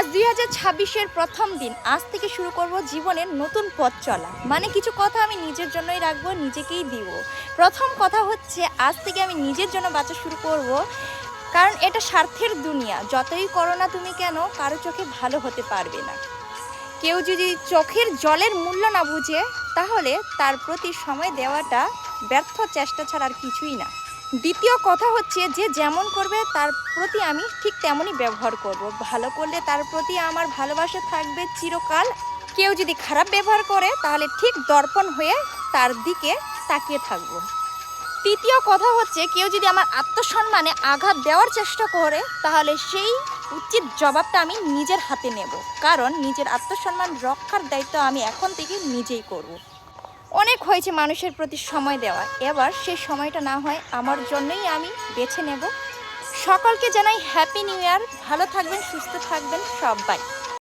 আজ 2026-এর প্রথম দিন। আজ থেকে শুরু করব জীবনের নতুন পথ চলা। মানে কিছু কথা আমি নিজের জন্যই রাখবো, নিজেকেই দিব। প্রথম কথা হচ্ছে, আজ থেকে আমি নিজের জন্য বাঁচা শুরু করব, কারণ এটা স্বার্থের দুনিয়া। যতই করো না তুমি কেন, কারো চোখে ভালো হতে পারবে না। কেউ যদি চোখের জলের মূল্য না বুঝে, তাহলে তার প্রতি সময় দেওয়াটা ব্যর্থ চেষ্টা ছাড়া আর কিছুই না। দ্বিতীয় কথা হচ্ছে, যে যেমন করবে তার প্রতি আমি ঠিক তেমনই ব্যবহার করব। ভালো করলে তার প্রতি আমার ভালোবাসা থাকবে চিরকাল। কেউ যদি খারাপ ব্যবহার করে, তাহলে ঠিক দর্পণ হয়ে তার দিকে তাকিয়ে থাকবো। তৃতীয় কথা হচ্ছে, কেউ যদি আমার আত্মসম্মানে আঘাত দেওয়ার চেষ্টা করে, তাহলে সেই উচিত জবাবটা আমি নিজের হাতে নেব, কারণ নিজের আত্মসম্মান রক্ষার দায়িত্ব আমি এখন থেকে নিজেই করব। অনেক হয়েছে মানুষের প্রতি সময় দেওয়া, এবার সেই সময়টা না হয় আমার জন্যই আমি বেছে নেব। সকলকে জানাই হ্যাপি নিউ ইয়ার। ভালো থাকবেন, সুস্থ থাকবেন সবাই।